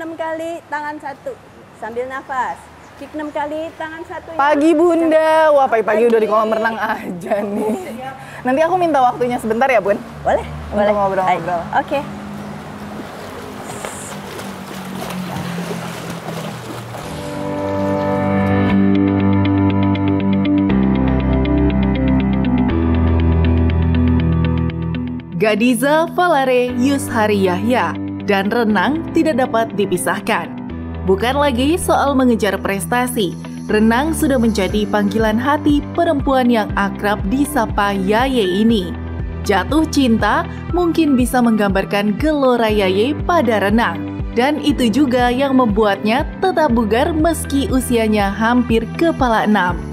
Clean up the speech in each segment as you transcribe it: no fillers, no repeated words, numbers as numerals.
6 kali, tangan 1. Sambil nafas. Kick 6 kali, tangan 1. Pagi Bunda. Wah, pagi-pagi udah di kolam renang aja nih. Nanti aku minta waktunya sebentar ya, Bun. Boleh? Untuk ngobrol-ngobrol. Oke. Gadiza Valare Yushari Yahya dan renang tidak dapat dipisahkan. Bukan lagi soal mengejar prestasi, renang sudah menjadi panggilan hati perempuan yang akrab disapa Yaye ini. Jatuh cinta mungkin bisa menggambarkan gelora Yaye pada renang. Dan itu juga yang membuatnya tetap bugar meski usianya hampir kepala 6.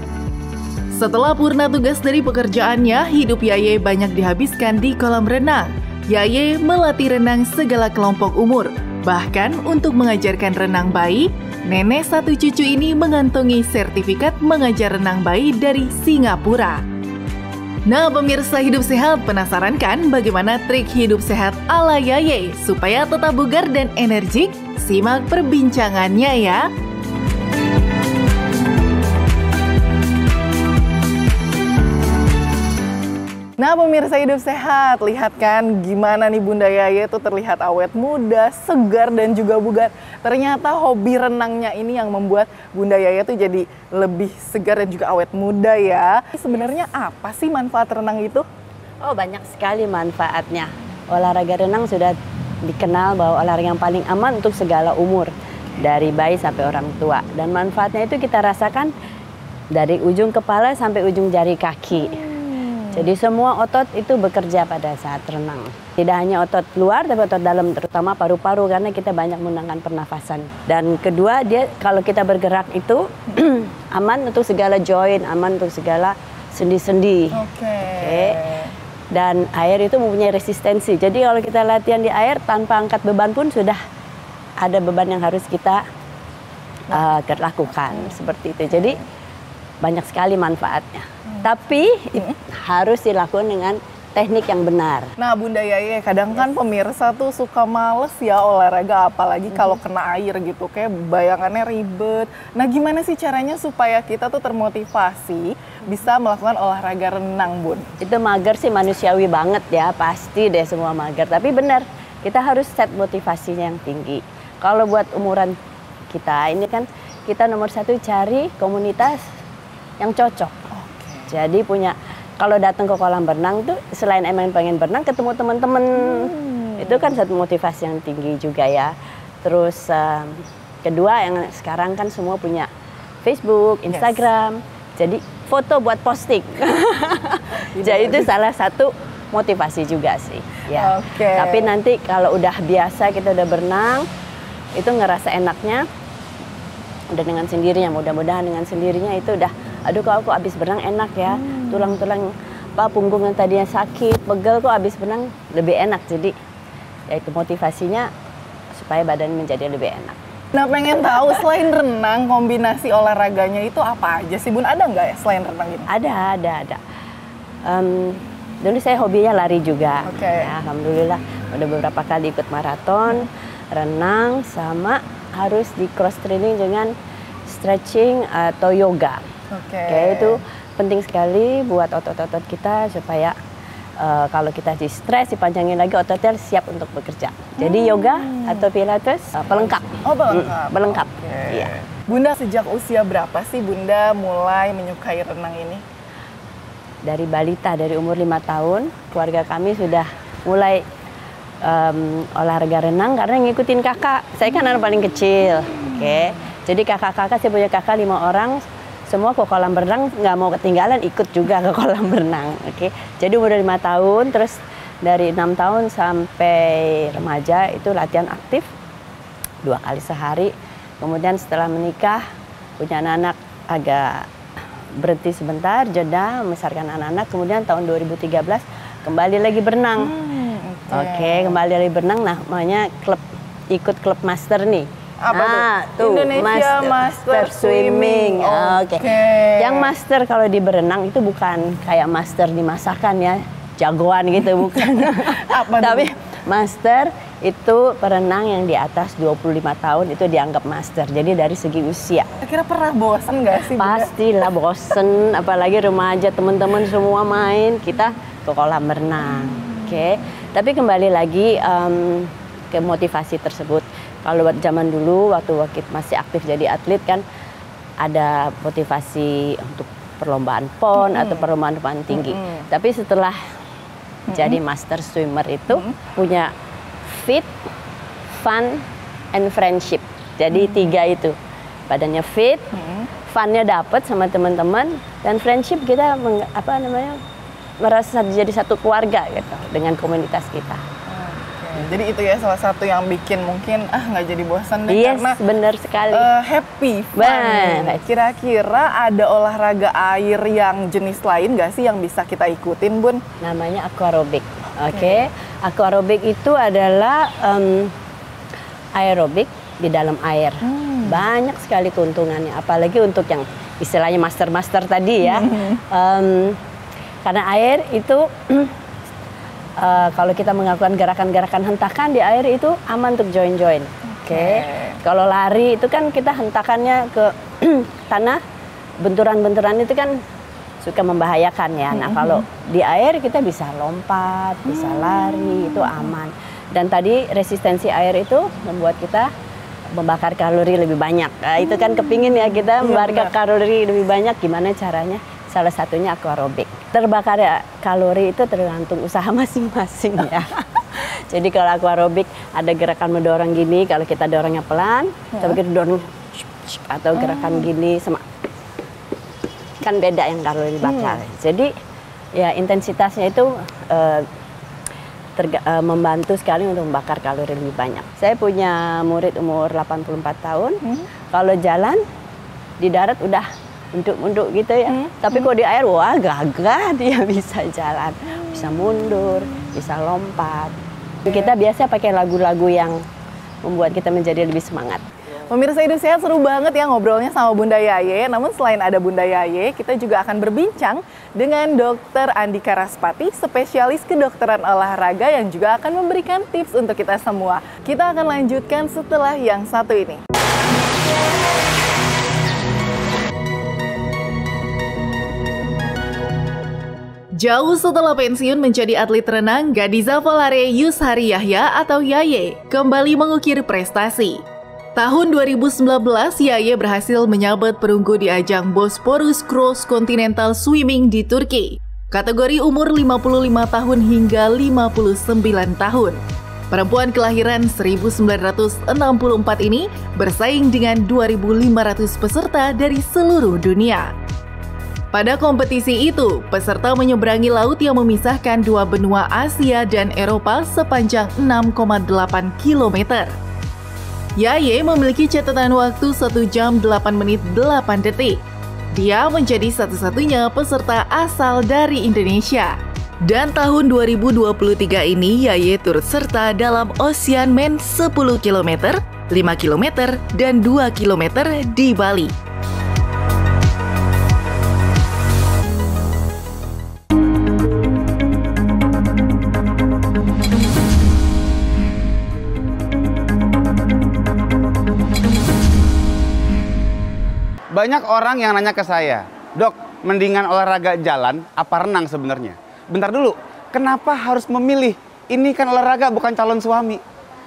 Setelah purna tugas dari pekerjaannya, hidup Yaye banyak dihabiskan di kolam renang. Yaye melatih renang segala kelompok umur. Bahkan untuk mengajarkan renang bayi, nenek satu cucu ini mengantongi sertifikat mengajar renang bayi dari Singapura. Nah, pemirsa Hidup Sehat, penasaran kan bagaimana trik hidup sehat ala Yaye supaya tetap bugar dan energik? Simak perbincangannya ya. Nah, pemirsa Hidup Sehat, lihat kan gimana nih Bunda Yaye tuh terlihat awet muda, segar dan juga bugar. Ternyata hobi renangnya ini yang membuat Bunda Yaye tuh jadi lebih segar dan juga awet muda ya. Sebenarnya apa sih manfaat renang itu? Oh, banyak sekali manfaatnya. Olahraga renang sudah dikenal bahwa olahraga yang paling aman untuk segala umur, dari bayi sampai orang tua. Dan manfaatnya itu kita rasakan dari ujung kepala sampai ujung jari kaki. Jadi semua otot itu bekerja pada saat renang. Tidak hanya otot luar, tapi otot dalam, terutama paru-paru, karena kita banyak menggunakan pernafasan. Dan kedua, dia kalau kita bergerak itu aman untuk segala joint, aman untuk segala sendi-sendi. Oke. Dan air itu mempunyai resistensi. Jadi kalau kita latihan di air tanpa angkat beban pun sudah ada beban yang harus kita lakukan. Seperti itu. Jadi banyak sekali manfaatnya. Tapi harus dilakukan dengan teknik yang benar. Nah, Bunda Yaye, kadang kan pemirsa tuh suka males ya olahraga, apalagi kalau kena air gitu, kayak bayangannya ribet. Nah, gimana sih caranya supaya kita tuh termotivasi bisa melakukan olahraga renang, Bun? Itu mager sih manusiawi banget ya, pasti deh semua mager. Tapi benar, kita harus set motivasinya yang tinggi. Kalau buat umuran kita, ini kan kita nomor satu cari komunitas yang cocok. Jadi kalau datang ke kolam berenang tuh selain emang pengen berenang, ketemu teman-teman, itu kan satu motivasi yang tinggi juga ya. Terus kedua, yang sekarang kan semua punya Facebook, Instagram, jadi foto buat posting. Jadi itu salah satu motivasi juga sih. Ya. Tapi nanti kalau udah biasa kita udah berenang, itu ngerasa enaknya udah dengan sendirinya, mudah-mudahan dengan sendirinya itu udah, aduh kalau aku habis berenang enak ya, tulang-tulang punggung yang tadinya sakit, pegel kok habis berenang lebih enak. Jadi ya itu motivasinya supaya badan menjadi lebih enak. Nah, pengen tahu selain renang, kombinasi olahraganya itu apa aja sih, Bun? Ada nggak ya selain renang ini? Ada. Dulu saya hobinya lari juga. Ya, alhamdulillah udah beberapa kali ikut maraton, renang, sama harus di cross training dengan stretching atau yoga. Itu penting sekali buat otot-otot kita supaya kalau kita di stres, dipanjangin lagi ototnya siap untuk bekerja. Jadi yoga atau pilates pelengkap. Oh, pelengkap. Pelengkap. Iya. Bunda, sejak usia berapa sih Bunda mulai menyukai renang ini? Dari balita, dari umur 5 tahun, keluarga kami sudah mulai olahraga renang karena ngikutin kakak. Saya kan anak paling kecil. Jadi kakak-kakak, saya punya kakak 5 orang, semua ke kolam berenang, nggak mau ketinggalan, ikut juga ke kolam berenang. Jadi umur 5 tahun, terus dari 6 tahun sampai remaja itu latihan aktif 2 kali sehari. Kemudian setelah menikah, punya anak-anak, agak berhenti sebentar, jeda, membesarkan anak-anak. Kemudian tahun 2013 kembali lagi berenang. Kembali lagi berenang, namanya ikut klub master nih. Apa tuh? Indonesia Master Swimming. Yang master kalau di berenang itu bukan kayak master di masakan ya, jagoan gitu bukan. Tapi master itu perenang yang di atas 25 tahun itu dianggap master. Jadi dari segi usia. Kira pernah bosan nggak sih? Pastilah bosen, apalagi remaja teman-teman semua main, kita ke kolam renang. Oke. Tapi kembali lagi ke motivasi tersebut. Kalau buat zaman dulu waktu masih aktif jadi atlet kan ada motivasi untuk perlombaan PON atau perlombaan tinggi. Tapi setelah jadi master swimmer itu punya fit, fun, and friendship. Jadi 3 itu. Badannya fit, funnya dapat sama teman-teman, dan friendship kita merasa jadi satu keluarga gitu dengan komunitas kita. Jadi itu ya salah satu yang bikin mungkin nggak jadi bosan deh, Yes, karena benar sekali. happy, fun. Kira-kira ada olahraga air yang jenis lain nggak sih yang bisa kita ikutin, Bun? Namanya aquarobic. Oke. Aquarobic itu adalah aerobik di dalam air. Banyak sekali keuntungannya, apalagi untuk yang istilahnya master-master tadi ya. Karena air itu kalau kita melakukan gerakan-gerakan hentakan di air itu aman untuk join-join. Oke. Kalau lari itu kan kita hentakannya ke tanah, benturan-benturan itu kan suka membahayakan ya. Nah, kalau di air kita bisa lompat, bisa lari, itu aman. Dan tadi resistensi air itu membuat kita membakar kalori lebih banyak. Nah, itu kan kepingin ya kita membakar kalori lebih banyak, gimana caranya? Salah satunya aquarobic. Terbakar kalori itu tergantung usaha masing-masing ya. Jadi kalau aquarobic ada gerakan mendorong gini, kalau kita dorongnya pelan, tapi kita dorong atau gerakan gini sama, kan beda yang kalori dibakar. Jadi ya intensitasnya itu membantu sekali untuk membakar kalori lebih banyak. Saya punya murid umur 84 tahun, kalau jalan di darat udah munduk-munduk gitu ya. Tapi kalau di air, wah gagah dia bisa jalan, bisa mundur, bisa lompat. Kita biasa pakai lagu-lagu yang membuat kita menjadi lebih semangat. Pemirsa Hidup Sehat, seru banget ya ngobrolnya sama Bunda Yaye. Namun selain ada Bunda Yaye, kita juga akan berbincang dengan Dr. Andika Raspati, spesialis kedokteran olahraga yang juga akan memberikan tips untuk kita semua. Kita akan lanjutkan setelah yang satu ini. Jauh setelah pensiun menjadi atlet renang, Gadiza Volare Yushari Yahya atau Yaye kembali mengukir prestasi. Tahun 2019, Yaye berhasil menyabet perunggu di ajang Bosporus Cross Continental Swimming di Turki. Kategori umur 55 tahun hingga 59 tahun. Perempuan kelahiran 1964 ini bersaing dengan 2.500 peserta dari seluruh dunia. Pada kompetisi itu, peserta menyeberangi laut yang memisahkan dua benua Asia dan Eropa sepanjang 6,8 km. Yaye memiliki catatan waktu 1 jam 8 menit 8 detik. Dia menjadi satu-satunya peserta asal dari Indonesia. Dan tahun 2023 ini Yaye turut serta dalam Ocean Man 10 km, 5 km, dan 2 km di Bali. Banyak orang yang nanya ke saya, "Dok, mendingan olahraga jalan apa renang sebenarnya?" Bentar dulu, kenapa harus memilih? Ini kan olahraga, bukan calon suami.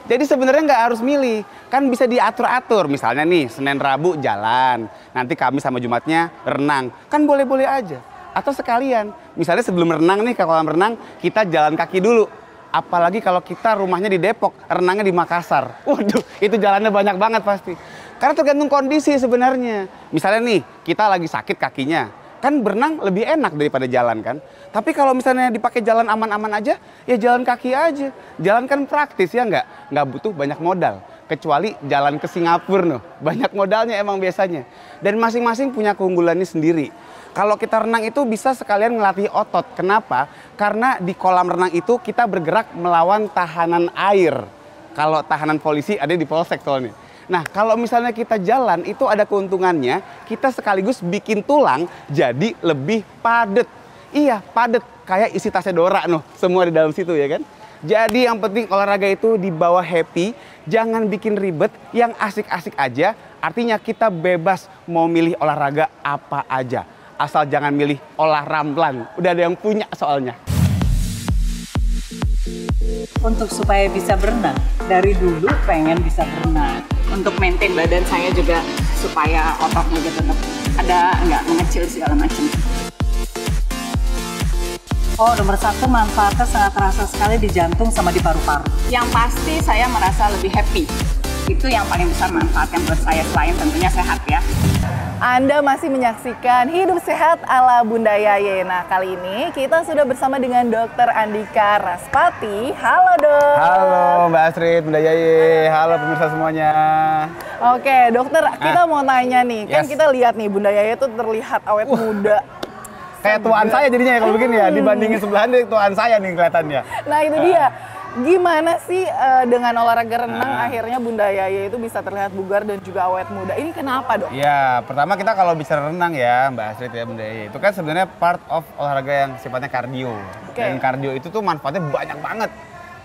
Jadi sebenarnya nggak harus milih, kan bisa diatur-atur. Misalnya nih, Senin Rabu jalan, nanti Kamis sama Jumatnya renang, kan boleh-boleh aja. Atau sekalian, misalnya sebelum renang nih ke kolam renang, kita jalan kaki dulu. Apalagi kalau kita rumahnya di Depok, renangnya di Makassar. Waduh, itu jalannya banyak banget pasti. Karena tergantung kondisi sebenarnya. Misalnya nih, kita lagi sakit kakinya, kan berenang lebih enak daripada jalan kan. Tapi kalau misalnya dipakai jalan aman-aman aja, ya jalan kaki aja. Jalan kan praktis ya nggak butuh banyak modal. Kecuali jalan ke Singapura noh, banyak modalnya emang biasanya. Dan masing-masing punya keunggulannya sendiri. Kalau kita renang itu bisa sekalian ngelatih otot. Kenapa? Karena di kolam renang itu kita bergerak melawan tahanan air. Kalau tahanan polisi ada di polsek soalnya. Nah, kalau misalnya kita jalan, itu ada keuntungannya, kita sekaligus bikin tulang jadi lebih padat. Iya, padat. Kayak isi tasnya Dora, noh, semua di dalam situ ya kan. Jadi yang penting olahraga itu dibawa happy, jangan bikin ribet, yang asik-asik aja. Artinya kita bebas mau milih olahraga apa aja. Asal jangan milih olah ramplang, udah ada yang punya soalnya. Untuk supaya bisa berenang, dari dulu pengen bisa berenang. Untuk maintain badan saya juga supaya ototnya juga tetap ada, nggak mengecil segala macam. Oh, nomor satu manfaatnya sangat terasa sekali di jantung sama di paru-paru. Yang pasti saya merasa lebih happy. Itu yang paling besar manfaatnya buat saya, selain tentunya sehat ya. Anda masih menyaksikan Hidup Sehat ala Bunda Yaye. Nah, kali ini kita sudah bersama dengan Dr. Andika Raspati. Halo, Dok. Halo Mbak Astrid, Bunda Yaye. Halo pemirsa semuanya. Oke, dokter, kita mau tanya nih. Kan Yes. kita lihat nih Bunda Yaye tuh terlihat awet muda. Kayak tuaan saya jadinya ya kalau begini ya, dibandingin sebelahan deh tuaan saya nih kelihatannya. Nah, itu dia. Gimana sih dengan olahraga renang akhirnya Bunda Yaye itu bisa terlihat bugar dan juga awet muda? Ini kenapa, Dok? Ya, pertama kita kalau bicara renang ya, Mbak Astrid ya, Bunda Yaye. Itu kan sebenarnya part of olahraga yang sifatnya kardio. Oke. Dan kardio itu tuh manfaatnya banyak banget.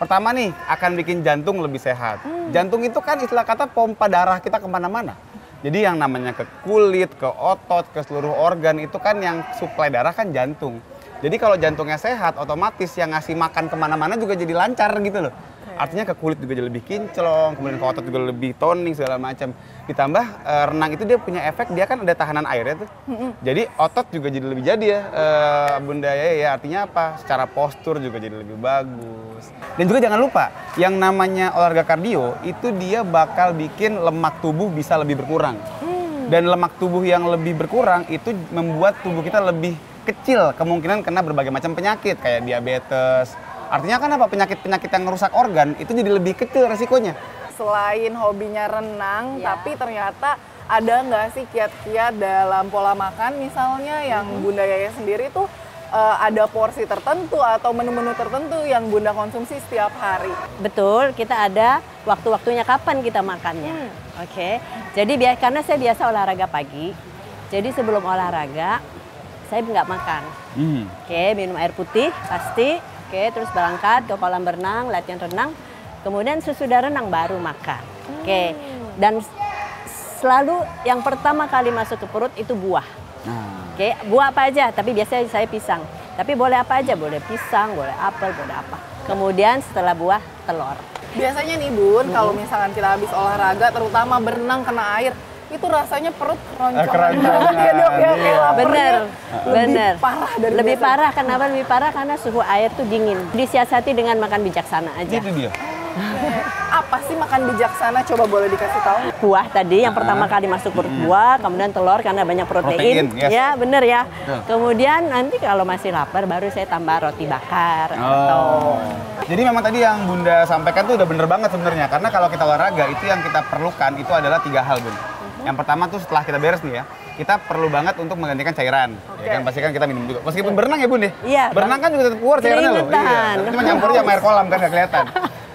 Pertama nih, akan bikin jantung lebih sehat. Jantung itu kan istilah kata pompa darah kita kemana-mana. Jadi yang namanya ke kulit, ke otot, ke seluruh organ itu kan yang suplai darah kan jantung. Jadi kalau jantungnya sehat, otomatis yang ngasih makan kemana-mana juga jadi lancar gitu loh. Artinya ke kulit juga jadi lebih kinclong, kemudian ke otot juga lebih toning segala macam. Ditambah renang itu dia punya efek, dia kan ada tahanan airnya tuh. Jadi otot juga jadi lebih jadi ya, Bunda Yaye ya. Artinya apa? Secara postur juga jadi lebih bagus. Dan juga jangan lupa, yang namanya olahraga kardio itu dia bakal bikin lemak tubuh bisa lebih berkurang. Dan lemak tubuh yang lebih berkurang itu membuat tubuh kita lebih kecil kemungkinan kena berbagai macam penyakit kayak diabetes. Artinya kan apa? Penyakit-penyakit yang merusak organ itu jadi lebih kecil resikonya. Selain hobinya renang, tapi ternyata ada nggak sih kiat-kiat dalam pola makan misalnya yang Bunda Yaye sendiri tuh ada porsi tertentu atau menu-menu tertentu yang Bunda konsumsi setiap hari? Betul, kita ada waktu-waktunya kapan kita makannya. Oke. Jadi karena saya biasa olahraga pagi. Jadi sebelum olahraga saya nggak makan. Oke, minum air putih pasti. Oke, terus berangkat ke kolam berenang, latihan renang. Kemudian sesudah renang baru makan. Oke. Dan selalu yang pertama kali masuk ke perut itu buah. Oke, buah apa aja, tapi biasanya saya pisang. Tapi boleh apa aja, boleh pisang, boleh apel, boleh apa. Kemudian setelah buah, telur. Biasanya nih Bun, kalau misalkan kita habis olahraga, terutama berenang kena air, itu rasanya perut keroncongan. Keroncongan, Ya, Dok, ya. iya. Bener, Lebih parah dari Lebih biasa. parah, kenapa lebih parah? Karena suhu air tuh dingin. Disiasati dengan makan bijaksana aja. Itu dia. Apa sih makan bijaksana? Coba boleh dikasih tahu? Buah tadi yang pertama kali masuk perut buah, kemudian telur karena banyak protein. Protein, yes. Ya, bener ya. Betul. Kemudian nanti kalau masih lapar baru saya tambah roti bakar atau Jadi memang tadi yang Bunda sampaikan tuh udah bener banget sebenarnya. Karena kalau kita olahraga itu yang kita perlukan itu adalah 3 hal, Bun. Yang pertama tuh setelah kita beres nih ya, kita perlu banget untuk menggantikan cairan. Ya kan pasti kan kita minum juga. Meskipun berenang ya, Bun ya. Iya. Berenang kan juga tetap keluar cairannya loh. Keringetan. Iya. Cuma nyampurnya sama air kolam kan nggak kelihatan.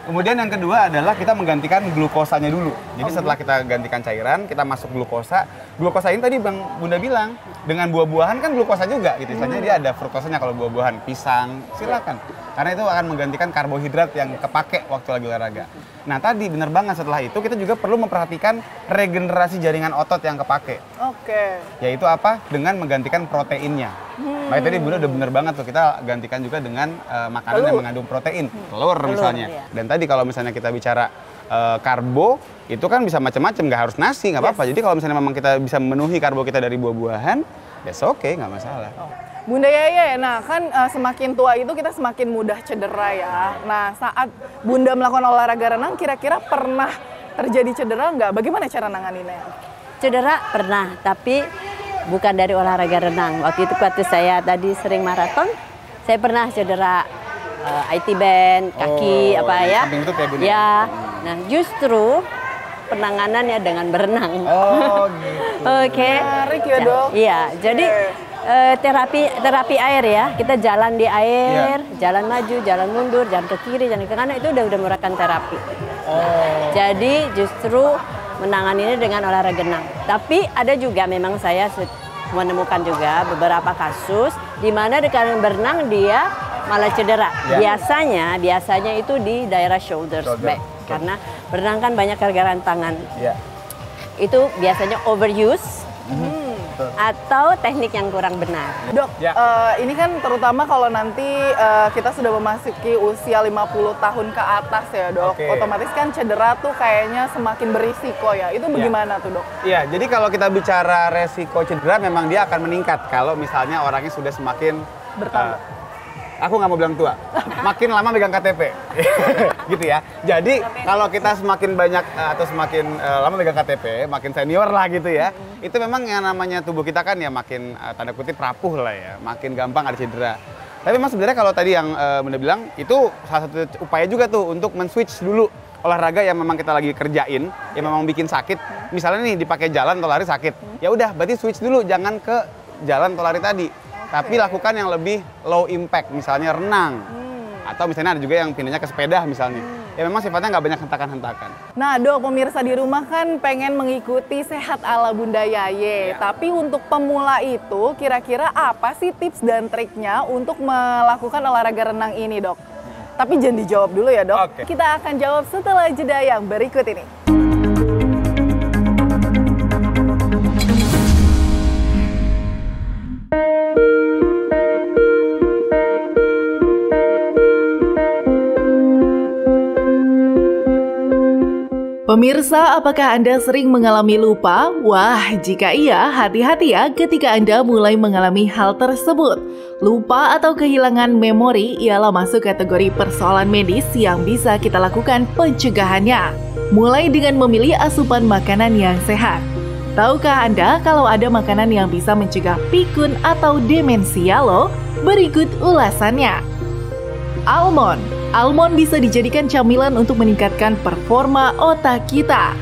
Kemudian yang kedua adalah kita menggantikan glukosanya dulu. Jadi setelah kita gantikan cairan, kita masuk glukosa. Glukosa ini tadi Bunda bilang, dengan buah-buahan kan glukosa juga gitu. Misalnya dia ada fruktosanya kalau buah-buahan, pisang, silakan. Karena itu akan menggantikan karbohidrat yang kepake waktu lagi olahraga. Nah tadi bener banget, setelah itu kita juga perlu memperhatikan regenerasi jaringan otot yang kepake. Oke. Yaitu apa? Dengan menggantikan proteinnya. Makanya tadi Bunda udah bener banget tuh, kita gantikan juga dengan makanan yang mengandung protein. Telur misalnya. iya. Dan tadi kalau misalnya kita bicara karbo, itu kan bisa macam-macam, nggak harus nasi, nggak apa-apa. Jadi kalau misalnya memang kita bisa memenuhi karbo kita dari buah-buahan, that's okay, nggak masalah. Bunda Yaye, nah kan semakin tua itu kita semakin mudah cedera ya. Nah saat Bunda melakukan olahraga renang, kira-kira pernah terjadi cedera nggak? Bagaimana cara nanganinnya? cedera pernah, tapi bukan dari olahraga renang. Waktu itu waktu saya tadi sering maraton, saya pernah cedera IT band, kaki Oh, apa di ya. samping itu kayak Bunda. Ya, nah justru penanganannya dengan berenang. Oh gitu. Oke. Menarik ya, Dok. Iya, jadi terapi air ya. Kita jalan di air, jalan maju, jalan mundur, jalan ke kiri, jalan ke kanan, itu udah merupakan terapi. Jadi justru menanganinya dengan olahraga renang. Tapi ada juga memang saya menemukan juga beberapa kasus di mana dengan berenang dia malah cedera. Biasanya itu di daerah shoulders back. Karena berenang kan banyak gerakan tangan. Itu biasanya overuse. Atau teknik yang kurang benar. Dok, ini kan terutama kalau nanti kita sudah memasuki usia 50 tahun ke atas ya dok, otomatis kan cedera tuh kayaknya semakin berisiko ya, itu bagaimana tuh dok? Iya, jadi kalau kita bicara resiko cedera memang dia akan meningkat kalau misalnya orangnya sudah semakin bertambah. Aku nggak mau bilang tua, makin lama megang KTP, gitu ya. Jadi kalau kita semakin banyak atau semakin lama megang KTP, makin senior lah gitu ya. Itu memang yang namanya tubuh kita kan ya makin tanda kutip rapuh lah ya, makin gampang ada cedera. Tapi memang sebenarnya kalau tadi yang Bunda bilang itu salah satu upaya juga tuh untuk men-switch dulu olahraga yang memang kita lagi kerjain, yang memang bikin sakit. Misalnya nih dipakai jalan atau lari sakit, ya udah berarti switch dulu, jangan ke jalan atau lari tadi. Tapi lakukan yang lebih low impact, misalnya renang. Atau misalnya ada juga yang pindahnya ke sepeda misalnya. Ya memang sifatnya nggak banyak hentakan-hentakan. Nah dok, pemirsa di rumah kan pengen mengikuti sehat ala Bunda Yaye. Tapi untuk pemula itu kira-kira apa sih tips dan triknya untuk melakukan olahraga renang ini dok? Tapi jangan dijawab dulu ya dok. Kita akan jawab setelah jeda yang berikut ini. Pemirsa, apakah Anda sering mengalami lupa? Wah, jika iya, hati-hati ya ketika Anda mulai mengalami hal tersebut. Lupa atau kehilangan memori ialah masuk kategori persoalan medis yang bisa kita lakukan pencegahannya. Mulai dengan memilih asupan makanan yang sehat. Tahukah Anda kalau ada makanan yang bisa mencegah pikun atau demensia loh? Berikut ulasannya. Almond. Almond bisa dijadikan camilan untuk meningkatkan performa otak kita.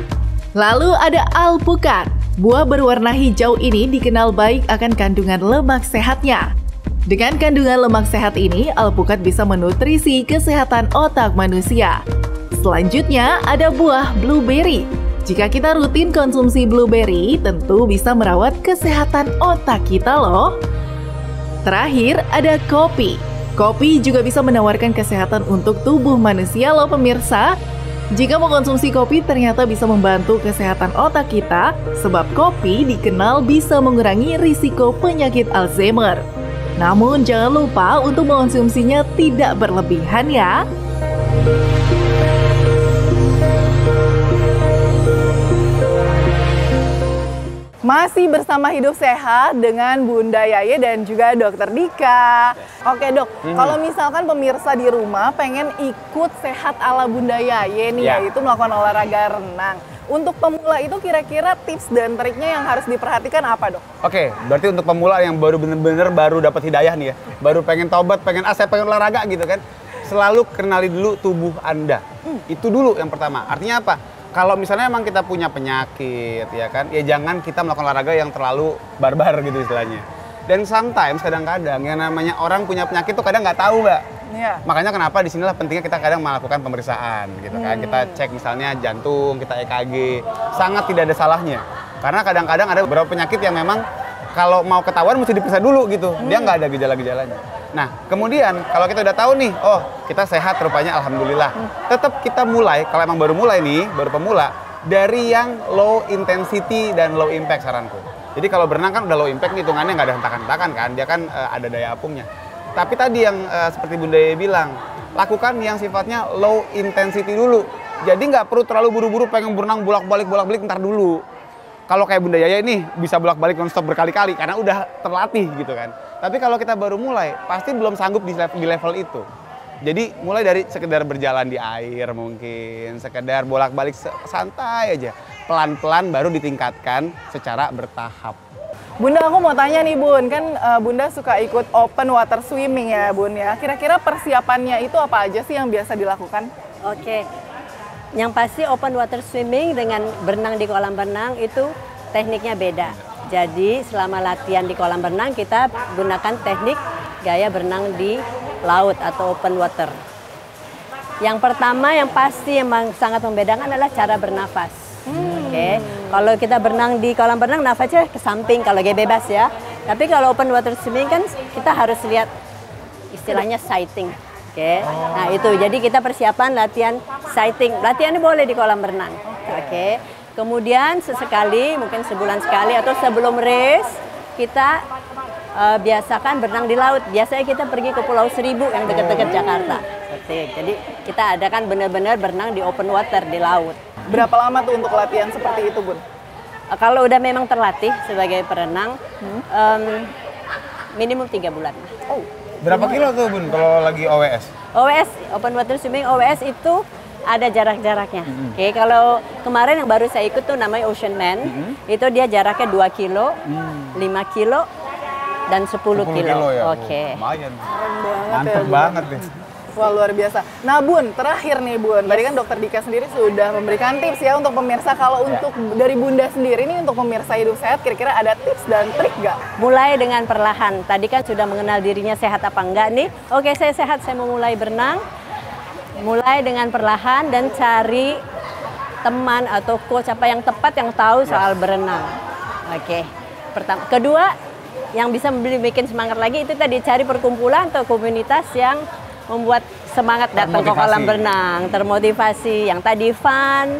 Lalu ada alpukat. Buah berwarna hijau ini dikenal baik akan kandungan lemak sehatnya. Dengan kandungan lemak sehat ini, alpukat bisa menutrisi kesehatan otak manusia. Selanjutnya ada buah blueberry. Jika kita rutin konsumsi blueberry, tentu bisa merawat kesehatan otak kita loh. Terakhir ada kopi. Kopi juga bisa menawarkan kesehatan untuk tubuh manusia loh pemirsa. Jika mengkonsumsi kopi ternyata bisa membantu kesehatan otak kita, sebab kopi dikenal bisa mengurangi risiko penyakit Alzheimer. Namun jangan lupa untuk mengkonsumsinya tidak berlebihan ya. Masih bersama Hidup Sehat dengan Bunda Yaye dan juga Dokter Dika. Oke dok, kalau misalkan pemirsa di rumah pengen ikut sehat ala Bunda Yaye nih, yaitu melakukan olahraga renang. Untuk pemula itu kira-kira tips dan triknya yang harus diperhatikan apa dok? Oke, berarti untuk pemula yang baru bener-bener baru dapat hidayah nih ya, baru pengen taubat, pengen saya pengen olahraga gitu kan, selalu kenali dulu tubuh Anda. Itu dulu yang pertama. Artinya apa? Kalau misalnya emang kita punya penyakit, ya kan, ya jangan kita melakukan olahraga yang terlalu barbar gitu istilahnya. Dan sometimes kadang-kadang yang namanya orang punya penyakit tuh kadang nggak tahu mbak. Makanya kenapa disinilah pentingnya kita kadang melakukan pemeriksaan gitu kan. Kita cek misalnya jantung, kita EKG, sangat tidak ada salahnya. Karena kadang-kadang ada beberapa penyakit yang memang kalau mau ketahuan mesti diperiksa dulu gitu. Dia nggak ada gejala-gejalanya. Nah, kemudian kalau kita udah tahu nih, oh kita sehat rupanya alhamdulillah. Tetap kita mulai, kalau emang baru mulai nih, baru pemula, dari yang low intensity dan low impact saranku. Jadi kalau berenang kan udah low impact nih, hitungannya nggak ada hentakan-hentakan kan, dia kan ada daya apungnya. Tapi tadi yang seperti Bunda Yaye bilang, lakukan yang sifatnya low intensity dulu. Jadi nggak perlu terlalu buru-buru pengen berenang bolak-balik ntar dulu. Kalau kayak Bunda Yaye nih bisa bolak-balik non-stop berkali-kali karena udah terlatih gitu kan. Tapi kalau kita baru mulai, pasti belum sanggup di level itu. Jadi mulai dari sekedar berjalan di air mungkin, sekedar bolak-balik santai aja. Pelan-pelan baru ditingkatkan secara bertahap. Bunda, aku mau tanya nih Bun, kan Bunda suka ikut open water swimming ya Bun ya. Kira-kira persiapannya itu apa aja sih yang biasa dilakukan? Oke. Yang pasti open water swimming dengan berenang di kolam renang itu tekniknya beda. Jadi selama latihan di kolam renang kita gunakan teknik gaya berenang di laut atau open water. Yang pertama yang pasti yang sangat membedakan adalah cara bernafas. Oke. Kalau kita berenang di kolam renang nafasnya ke samping kalau gaya bebas ya. Tapi kalau open water swimming kan kita harus lihat istilahnya sighting. Oke. Nah, itu. Jadi kita persiapan latihan sighting. Latihan ini boleh di kolam renang. Oke. Kemudian sesekali, mungkin sebulan sekali atau sebelum race, kita biasakan berenang di laut. Biasanya kita pergi ke Pulau Seribu yang dekat-dekat Jakarta. Jadi kita adakan benar-benar berenang di open water di laut. Berapa lama tuh untuk latihan seperti itu, Bun? Kalau udah memang terlatih sebagai perenang, minimum 3 bulan. Oh. Berapa kilo tuh Bun kalau lagi OWS? OWS, open water swimming, OWS itu ada jarak-jaraknya. Oke, kalau kemarin yang baru saya ikut tuh namanya Ocean Man, itu dia jaraknya 2 kilo, 5 kilo, dan 10 kilo. Ya? Oke. Lumayan. Mantep banget nih. Wah, luar biasa. Nah, Bun, terakhir nih, Bun. Tadi kan Dokter Dika sendiri sudah memberikan tips ya untuk pemirsa. Kalau untuk dari Bunda sendiri nih, untuk pemirsa hidup sehat, kira-kira ada tips dan trik nggak? Mulai dengan perlahan. Tadi kan sudah mengenal dirinya sehat apa enggak nih. Oke, saya sehat, saya mau mulai berenang. Mulai dengan perlahan dan cari teman atau coach apa yang tepat yang tahu soal berenang. Oke. Pertama, kedua, yang bisa bikin semangat lagi itu tadi cari perkumpulan atau komunitas yang membuat semangat datang ke kolam berenang, termotivasi. Yang tadi fun,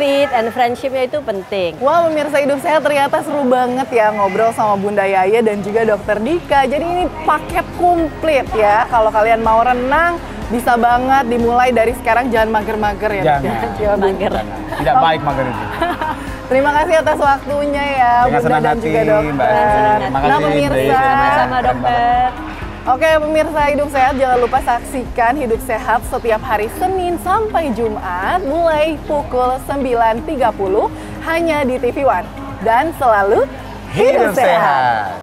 fit, and friendship-nya itu penting. Wah, pemirsa hidup sehat ternyata seru banget ya ngobrol sama Bunda Yaya dan juga Dokter Dika. Jadi ini paket komplit ya. Kalau kalian mau renang, bisa banget dimulai dari sekarang. Jangan mager-mager ya. Jangan mager. Tidak baik mager itu. Terima kasih atas waktunya ya, Dengan Bunda dan juga Dokter. Terima kasih, Nah, pemirsa. Sama dokter. Oke, pemirsa hidup sehat, jangan lupa saksikan Hidup Sehat setiap hari Senin sampai Jumat mulai pukul 9.30 hanya di TV One. Dan selalu hidup sehat.